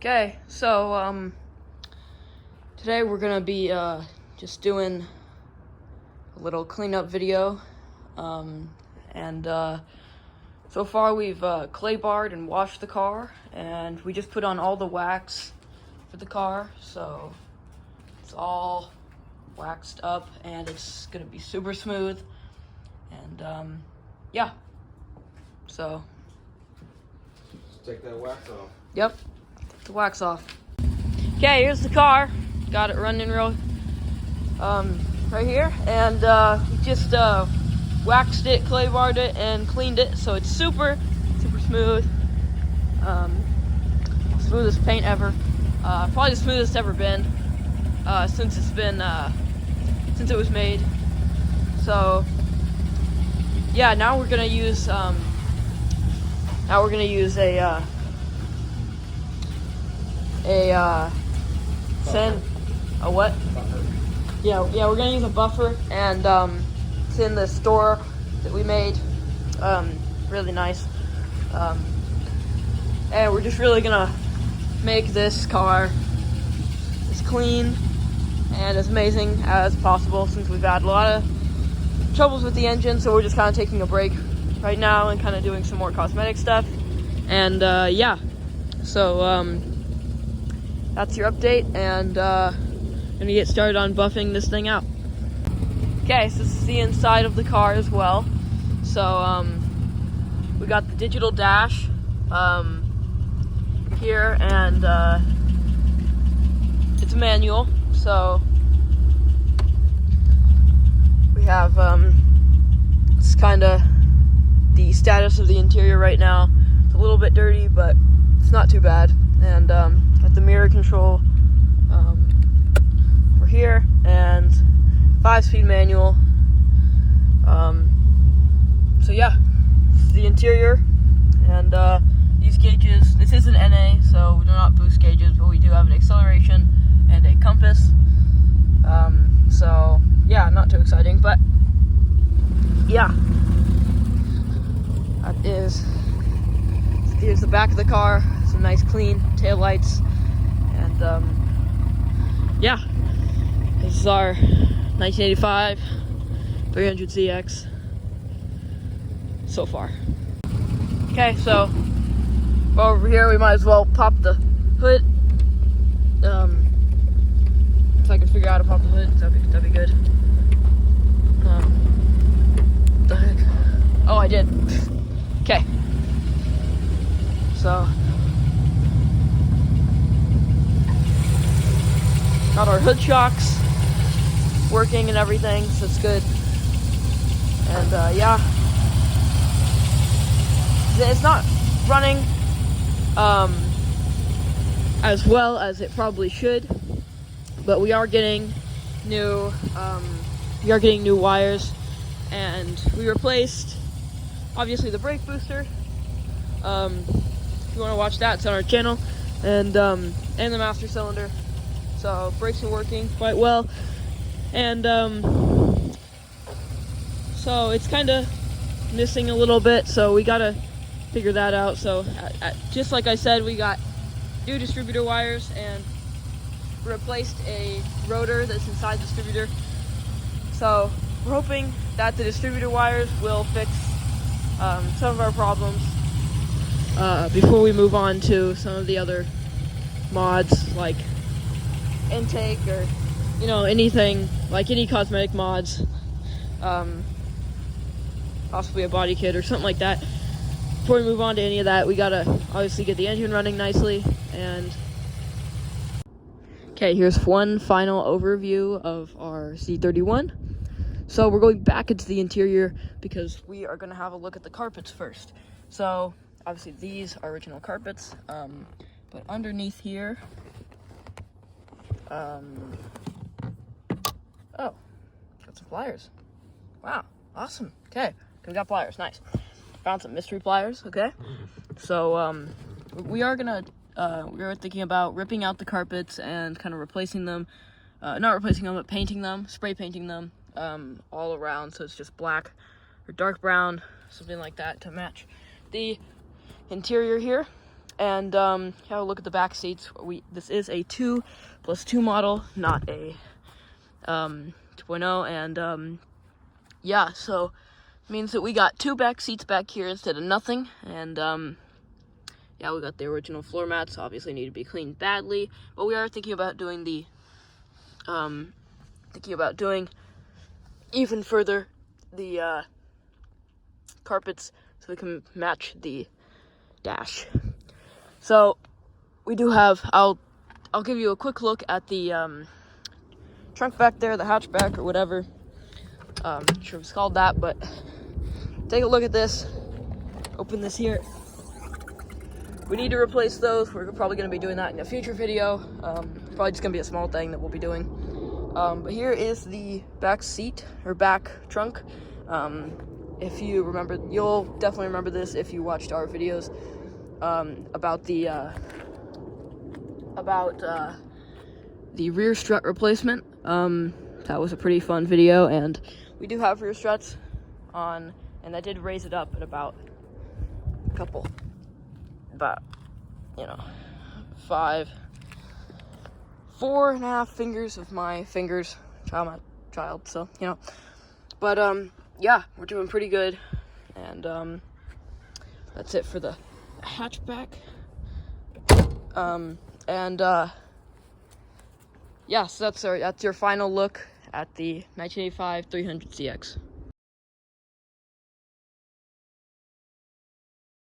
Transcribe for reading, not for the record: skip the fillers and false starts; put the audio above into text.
Okay, so today we're gonna be just doing a little cleanup video, and so far we've clay barred and washed the car, and we just put on all the wax for the car, so it's all waxed up and it's gonna be super smooth, and yeah, so take that wax off. yep, take the wax off. Okay, here's the car. Got it running real right here, and just waxed it, clay barred it, and cleaned it, so it's super smooth. Smoothest paint ever. Probably the smoothest ever been since it was made. So yeah, now we're gonna use a sand. A what? Buffer. Yeah, we're gonna use a buffer, and it's in the store that we made. Really nice. And we're just really gonna make this car as clean and as amazing as possible, since we've had a lot of troubles with the engine. So we're just kind of taking a break right now and kind of doing some more cosmetic stuff. And yeah, so that's your update, and gonna get started on buffing this thing out. Okay, so this is the inside of the car as well. So we got the digital dash here, and it's a manual. So we have it's kind of the status of the interior right now. It's a little bit dirty, but it's not too bad. And got the mirror control over here, and 5-speed manual. So yeah, this is the interior, and these gauges, this is an NA, so we do not boost gauges, but we do have an acceleration and a compass. So yeah, not too exciting, but yeah, here's the back of the car. Some nice clean tail lights, and yeah, this is our 1985 300ZX so far. Okay, so over here we might as well pop the hood. If I can figure out how to pop the hood, that'd be good. What the heck? Oh, I did. Okay. So got our hood shocks working and everything, so it's good. And yeah, it's not running as well as it probably should, but we are getting new wires, and we replaced obviously the brake booster. If you want to watch that, it's on our channel, and the master cylinder. So brakes are working quite well, and so it's kind of missing a little bit, so we gotta figure that out. So just like I said, we got new distributor wires and replaced a rotor that's inside the distributor. So we're hoping that the distributor wires will fix some of our problems before we move on to some of the other mods, like intake, or anything, like any cosmetic mods, possibly a body kit or something like that. Before we move on to any of that, we gotta obviously get the engine running nicely. And okay, here's one final overview of our Z31. So we're going back into the interior because we are gonna have a look at the carpets first. So obviously these are original carpets, but underneath here, oh, got some pliers. Wow, awesome. Okay, we got pliers, nice. Found some mystery pliers. Okay, so we are thinking about ripping out the carpets and kind of replacing them, not replacing them, but painting them, spray painting them all around, so it's just black or dark brown, something like that, to match the interior here. And have a look at the back seats. This is a 2+2 model, not a 2.0, and yeah, so means that we got 2 back seats back here instead of nothing. And yeah, we got the original floor mats, obviously need to be cleaned badly, but we are thinking about doing the even further the carpets so we can match the dash. So we do have, I'll give you a quick look at the trunk back there, the hatchback or whatever. Not sure if it's called that, but take a look at this. Open this here. We need to replace those. We're probably going to be doing that in a future video. Probably just going to be a small thing that we'll be doing. But here is the back seat, or back trunk. If you remember, you'll definitely remember this if you watched our videos about the rear strut replacement. That was a pretty fun video, and we do have rear struts on, and I did raise it up at about, you know, 4.5 fingers of my fingers, child, so, you know, but, yeah, we're doing pretty good, and, that's it for the hatchback, yeah, so that's your final look at the 1985 300CX.